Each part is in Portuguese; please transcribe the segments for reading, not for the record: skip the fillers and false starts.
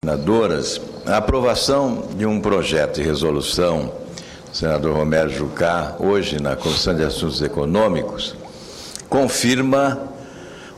senadoras, a aprovação de um projeto de resolução do senador Romero Jucá, hoje na Comissão de Assuntos Econômicos, confirma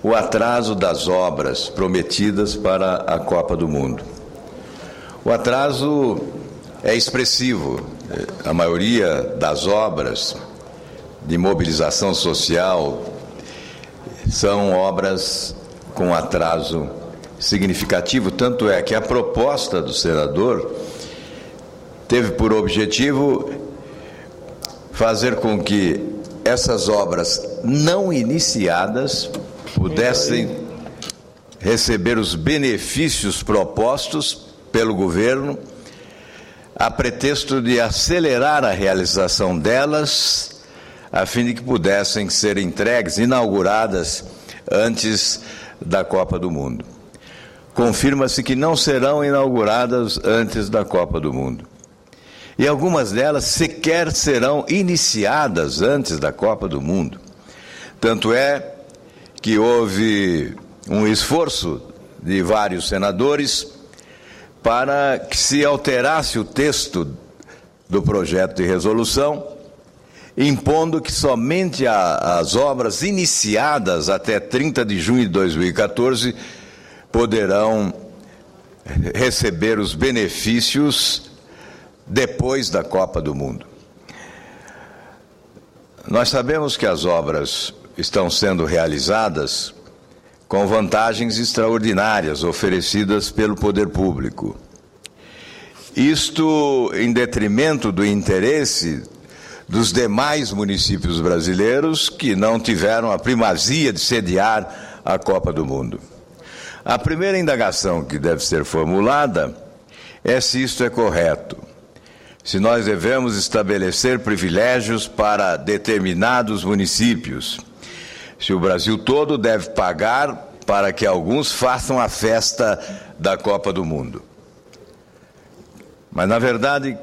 o atraso das obras prometidas para a Copa do Mundo. O atraso é expressivo. A maioria das obras de mobilização social são obras com atraso significativo, tanto é que a proposta do senador teve por objetivo fazer com que essas obras não iniciadas pudessem receber os benefícios propostos pelo governo, a pretexto de acelerar a realização delas, a fim de que pudessem ser entregues, inauguradas antes da Copa do Mundo. Confirma-se que não serão inauguradas antes da Copa do Mundo. E algumas delas sequer serão iniciadas antes da Copa do Mundo. Tanto é que houve um esforço de vários senadores para que se alterasse o texto do projeto de resolução, impondo que somente as obras iniciadas até 30 de junho de 2014 poderão receber os benefícios depois da Copa do Mundo. Nós sabemos que as obras estão sendo realizadas com vantagens extraordinárias oferecidas pelo poder público. Isto em detrimento do interesse dos demais municípios brasileiros que não tiveram a primazia de sediar a Copa do Mundo. A primeira indagação que deve ser formulada é se isto é correto, se nós devemos estabelecer privilégios para determinados municípios, se o Brasil todo deve pagar para que alguns façam a festa da Copa do Mundo. Mas, na verdade,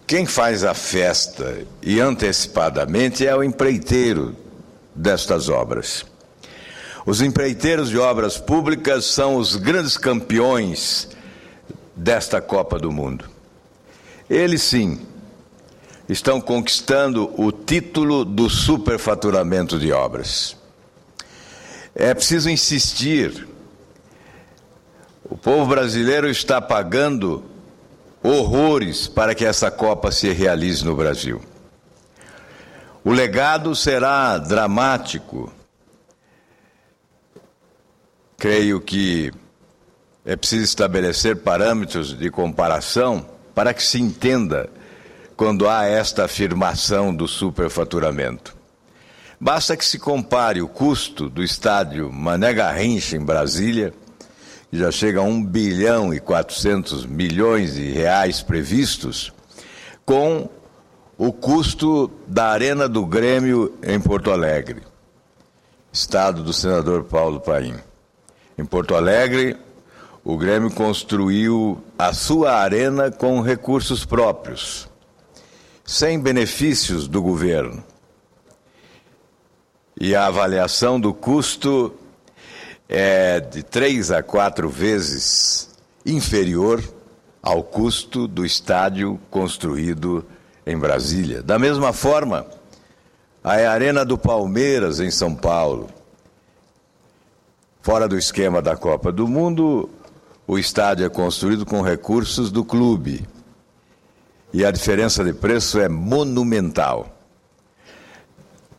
quem faz a festa e antecipadamente é o empreiteiro destas obras. Os empreiteiros de obras públicas são os grandes campeões desta Copa do Mundo. Eles, sim, estão conquistando o título do superfaturamento de obras. É preciso insistir. O povo brasileiro está pagando horrores para que essa Copa se realize no Brasil. O legado será dramático. Creio que é preciso estabelecer parâmetros de comparação para que se entenda quando há esta afirmação do superfaturamento. Basta que se compare o custo do estádio Mané Garrincha, em Brasília, que já chega a 1 bilhão e 400 milhões de reais previstos, com o custo da Arena do Grêmio em Porto Alegre, estado do senador Paulo Paim. Em Porto Alegre, o Grêmio construiu a sua arena com recursos próprios, sem benefícios do governo. E a avaliação do custo é de 3 a 4 vezes inferior ao custo do estádio construído em Brasília. Da mesma forma, a Arena do Palmeiras, em São Paulo, fora do esquema da Copa do Mundo, o estádio é construído com recursos do clube. E a diferença de preço é monumental.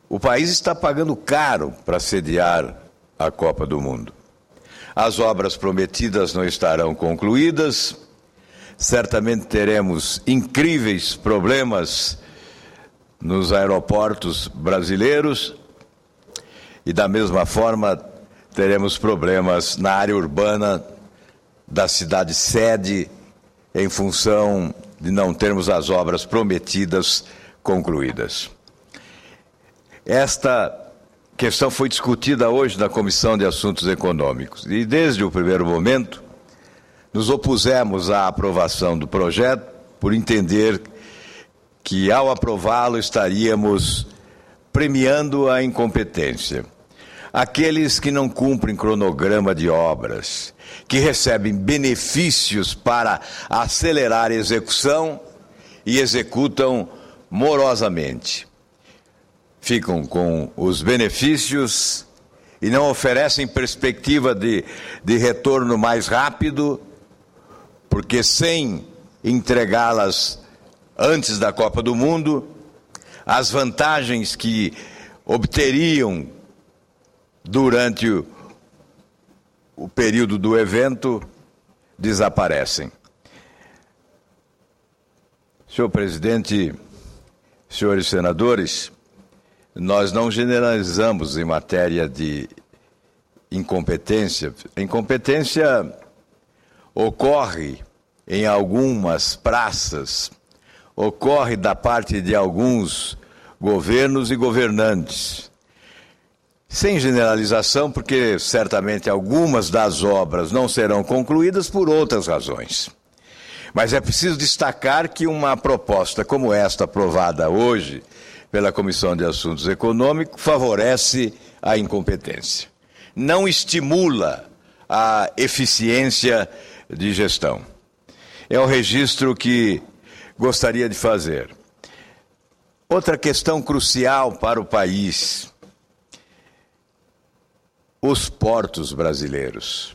O país está pagando caro para sediar a Copa do Mundo. As obras prometidas não estarão concluídas. Certamente teremos incríveis problemas nos aeroportos brasileiros. E, da mesma forma, teremos problemas na área urbana da cidade sede, em função de não termos as obras prometidas concluídas. Esta questão foi discutida hoje na Comissão de Assuntos Econômicos e, desde o primeiro momento, nos opusemos à aprovação do projeto por entender que, ao aprová-lo, estaríamos premiando a incompetência. Aqueles que não cumprem cronograma de obras, que recebem benefícios para acelerar a execução e executam morosamente. Ficam com os benefícios e não oferecem perspectiva de retorno mais rápido, porque sem entregá-las antes da Copa do Mundo, as vantagens que obteriam durante o período do evento desaparecem. Senhor presidente, senhores senadores, nós não generalizamos em matéria de incompetência. A incompetência ocorre em algumas praças, ocorre da parte de alguns governos e governantes. Sem generalização, porque certamente algumas das obras não serão concluídas por outras razões. Mas é preciso destacar que uma proposta como esta, aprovada hoje pela Comissão de Assuntos Econômicos, favorece a incompetência. Não estimula a eficiência de gestão. É o registro que gostaria de fazer. Outra questão crucial para o país: os portos brasileiros.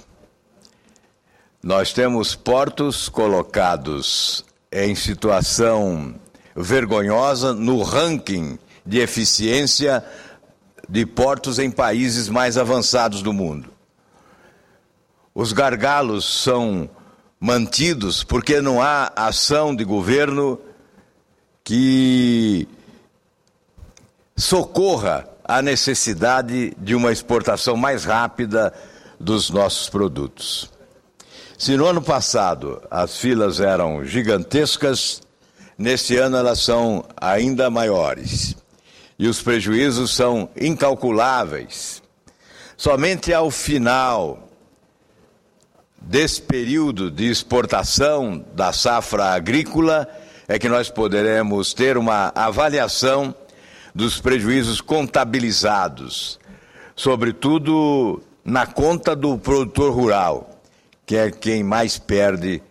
Nós temos portos colocados em situação vergonhosa no ranking de eficiência de portos em países mais avançados do mundo. Os gargalos são mantidos porque não há ação de governo que socorra a necessidade de uma exportação mais rápida dos nossos produtos. Se no ano passado as filas eram gigantescas, neste ano elas são ainda maiores e os prejuízos são incalculáveis. Somente ao final desse período de exportação da safra agrícola é que nós poderemos ter uma avaliação dos prejuízos contabilizados, sobretudo na conta do produtor rural, que é quem mais perde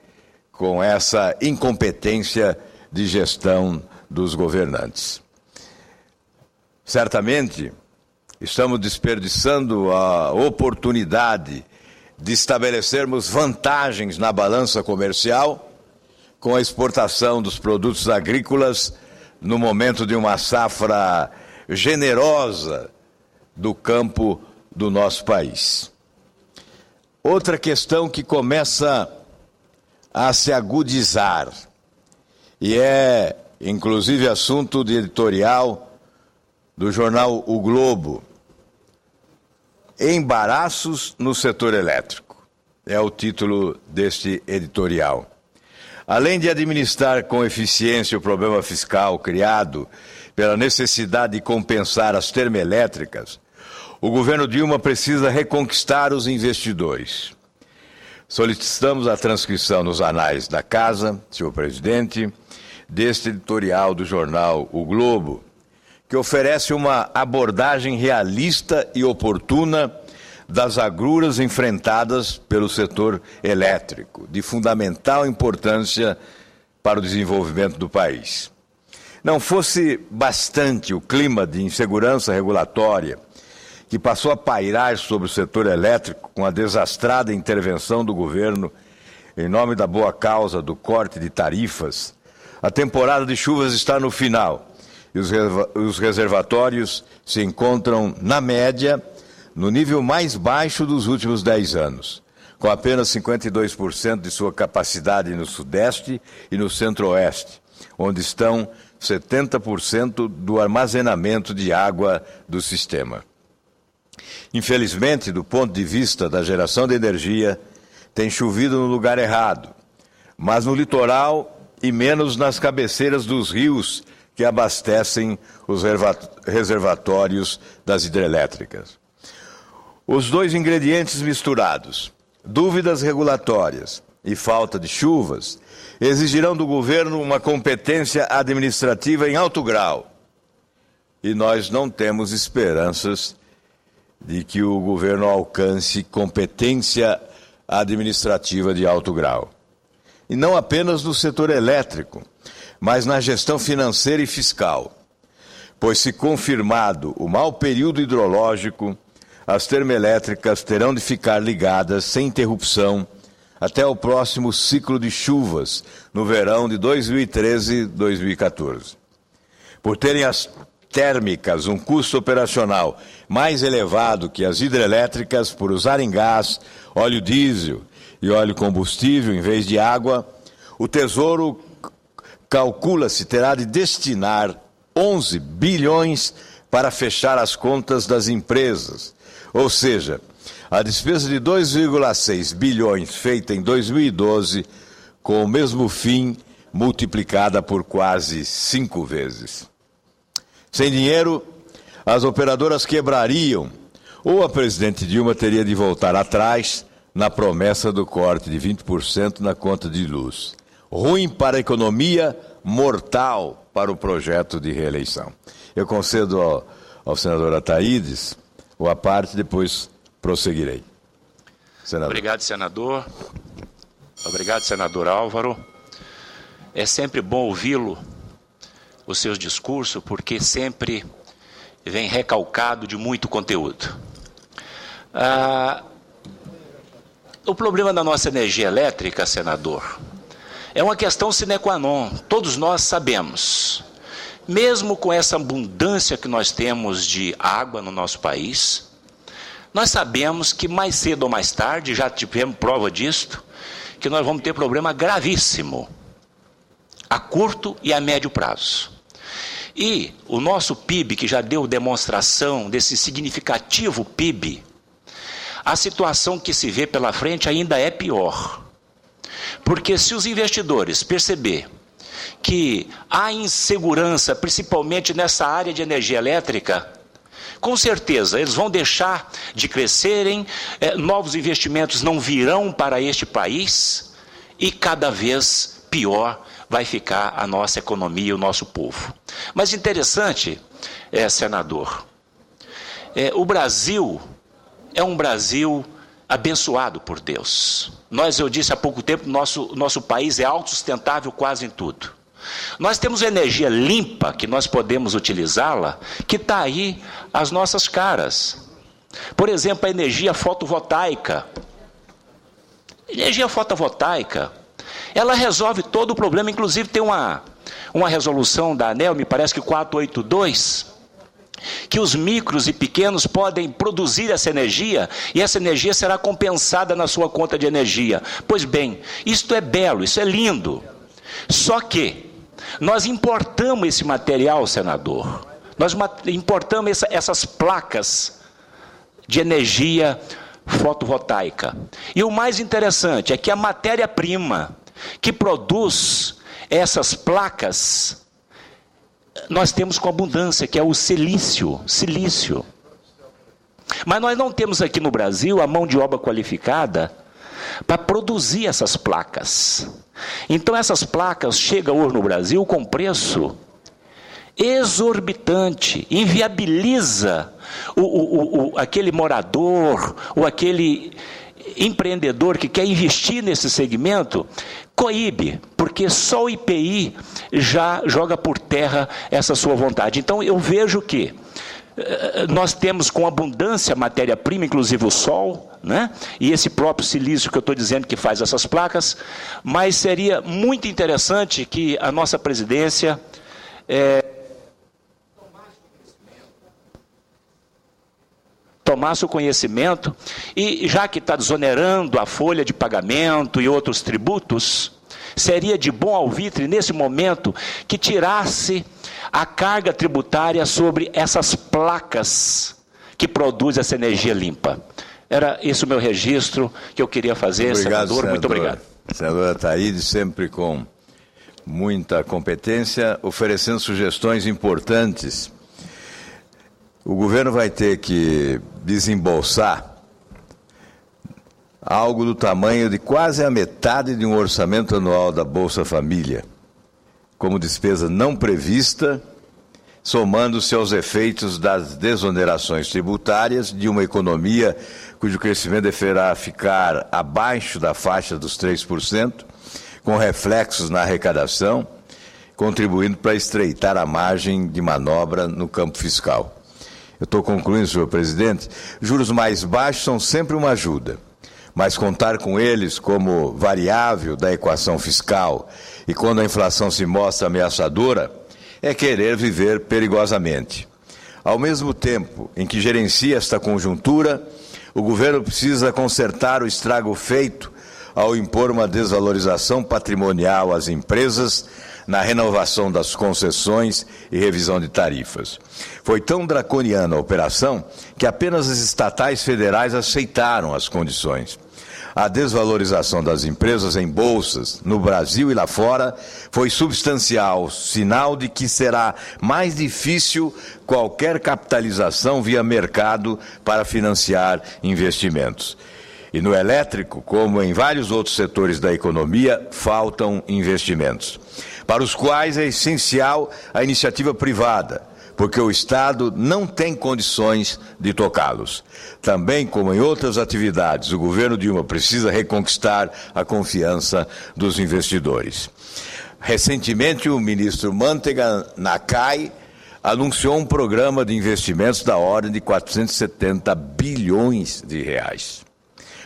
com essa incompetência de gestão dos governantes. Certamente, estamos desperdiçando a oportunidade de estabelecermos vantagens na balança comercial com a exportação dos produtos agrícolas no momento de uma safra generosa do campo do nosso país. Outra questão que começa a se agudizar, e é inclusive assunto de editorial do jornal O Globo: embaraços no setor elétrico. É o título deste editorial. Além de administrar com eficiência o problema fiscal criado pela necessidade de compensar as termoelétricas, o governo Dilma precisa reconquistar os investidores. Solicitamos a transcrição nos anais da Casa, senhor presidente, deste editorial do jornal O Globo, que oferece uma abordagem realista e oportuna das agruras enfrentadas pelo setor elétrico, de fundamental importância para o desenvolvimento do país. Não fosse bastante o clima de insegurança regulatória que passou a pairar sobre o setor elétrico com a desastrada intervenção do governo em nome da boa causa do corte de tarifas, a temporada de chuvas está no final e os reservatórios se encontram, na média, no nível mais baixo dos últimos 10 anos, com apenas 52% de sua capacidade no Sudeste e no Centro-Oeste, onde estão 70% do armazenamento de água do sistema. Infelizmente, do ponto de vista da geração de energia, tem chovido no lugar errado, mas no litoral e menos nas cabeceiras dos rios que abastecem os reservatórios das hidrelétricas. Os dois ingredientes misturados, dúvidas regulatórias e falta de chuvas, exigirão do governo uma competência administrativa em alto grau. E nós não temos esperanças de que o governo alcance competência administrativa de alto grau. E não apenas no setor elétrico, mas na gestão financeira e fiscal. Pois, se confirmado o mau período hidrológico, as termoelétricas terão de ficar ligadas sem interrupção até o próximo ciclo de chuvas, no verão de 2013-2014. Por terem as térmicas um custo operacional mais elevado que as hidrelétricas, por usarem gás, óleo diesel e óleo combustível em vez de água, o Tesouro calcula-se terá de destinar 11 bilhões para fechar as contas das empresas. Ou seja, a despesa de 2,6 bilhões feita em 2012, com o mesmo fim, multiplicada por quase 5 vezes. Sem dinheiro, as operadoras quebrariam, ou a presidente Dilma teria de voltar atrás na promessa do corte de 20% na conta de luz. Ruim para a economia, mortal para o projeto de reeleição. Eu concedo ao senador Ataídes a parte, depois prosseguirei. Senador. Obrigado, senador. Obrigado, senador Álvaro. É sempre bom ouvi-lo, os seus discursos, porque sempre vem recalcado de muito conteúdo. O problema da nossa energia elétrica, senador, é uma questão sine qua non, todos nós sabemos. Mesmo com essa abundância que nós temos de água no nosso país, nós sabemos que mais cedo ou mais tarde, já tivemos prova disto, que nós vamos ter problema gravíssimo, a curto e a médio prazo. E o nosso PIB, que já deu demonstração desse significativo PIB, a situação que se vê pela frente ainda é pior. Porque se os investidores perceberem que há insegurança, principalmente nessa área de energia elétrica, com certeza eles vão deixar de crescerem, novos investimentos não virão para este país e cada vez pior vai ficar a nossa economia e o nosso povo. Mas interessante, senador, o Brasil é um Brasil abençoado por Deus. Eu disse há pouco tempo, nosso país é autossustentável quase em tudo. Nós temos energia limpa, que nós podemos utilizá-la, que está aí às nossas caras. Por exemplo, a energia fotovoltaica. Energia fotovoltaica, ela resolve todo o problema, inclusive tem uma resolução da ANEEL, me parece que 482, que os micros e pequenos podem produzir essa energia e essa energia será compensada na sua conta de energia. Pois bem, isto é belo, isso é lindo. Só que nós importamos esse material, senador. Nós importamos essas placas de energia fotovoltaica. E o mais interessante é que a matéria-prima que produz essas placas, nós temos com abundância, que é o silício. Mas nós não temos aqui no Brasil a mão de obra qualificada para produzir essas placas. Então essas placas chegam hoje no Brasil com preço exorbitante, inviabiliza aquele morador ou aquele empreendedor que quer investir nesse segmento, coíbe, porque só o IPI já joga por terra essa sua vontade. Então eu vejo que nós temos com abundância matéria-prima, inclusive o sol, né? E esse próprio silício que eu estou dizendo que faz essas placas, mas seria muito interessante que a nossa presidência tomasse o conhecimento e, já que está desonerando a folha de pagamento e outros tributos, seria de bom alvitre, nesse momento, que tirasse a carga tributária sobre essas placas que produzem essa energia limpa. Era esse o meu registro que eu queria fazer, obrigado, senador. Muito obrigado. Senador Ataídes, sempre com muita competência, oferecendo sugestões importantes. O governo vai ter que desembolsar algo do tamanho de quase a metade de um orçamento anual da Bolsa Família, como despesa não prevista, somando-se aos efeitos das desonerações tributárias de uma economia cujo crescimento deverá ficar abaixo da faixa dos 3%, com reflexos na arrecadação, contribuindo para estreitar a margem de manobra no campo fiscal. Eu estou concluindo, senhor presidente. Juros mais baixos são sempre uma ajuda, mas contar com eles como variável da equação fiscal e quando a inflação se mostra ameaçadora é querer viver perigosamente. Ao mesmo tempo em que gerencia esta conjuntura, o governo precisa consertar o estrago feito ao impor uma desvalorização patrimonial às empresas na renovação das concessões e revisão de tarifas. Foi tão draconiana a operação que apenas as estatais federais aceitaram as condições. A desvalorização das empresas em bolsas, no Brasil e lá fora, foi substancial, sinal de que será mais difícil qualquer capitalização via mercado para financiar investimentos. E no elétrico, como em vários outros setores da economia, faltam investimentos, para os quais é essencial a iniciativa privada, porque o Estado não tem condições de tocá-los. Também, como em outras atividades, o governo Dilma precisa reconquistar a confiança dos investidores. Recentemente, o ministro Mantega, na CAI, anunciou um programa de investimentos da ordem de 470 bilhões de reais.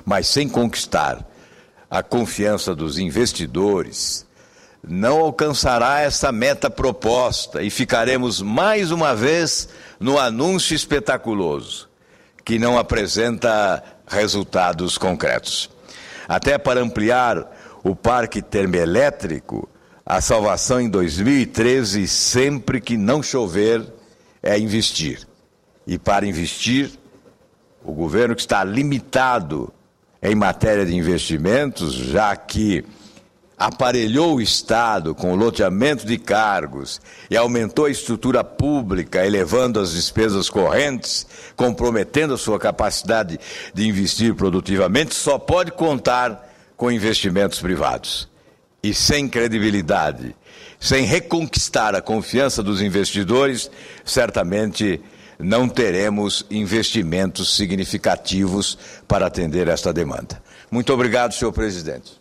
Mas sem conquistar a confiança dos investidores, não alcançará essa meta proposta e ficaremos mais uma vez no anúncio espetaculoso, que não apresenta resultados concretos. Até para ampliar o parque termoelétrico, a salvação em 2013, sempre que não chover, é investir. E para investir, o governo que está limitado em matéria de investimentos, já que aparelhou o Estado com o loteamento de cargos e aumentou a estrutura pública, elevando as despesas correntes, comprometendo a sua capacidade de investir produtivamente, só pode contar com investimentos privados. E sem credibilidade, sem reconquistar a confiança dos investidores, certamente não teremos investimentos significativos para atender esta demanda. Muito obrigado, senhor presidente.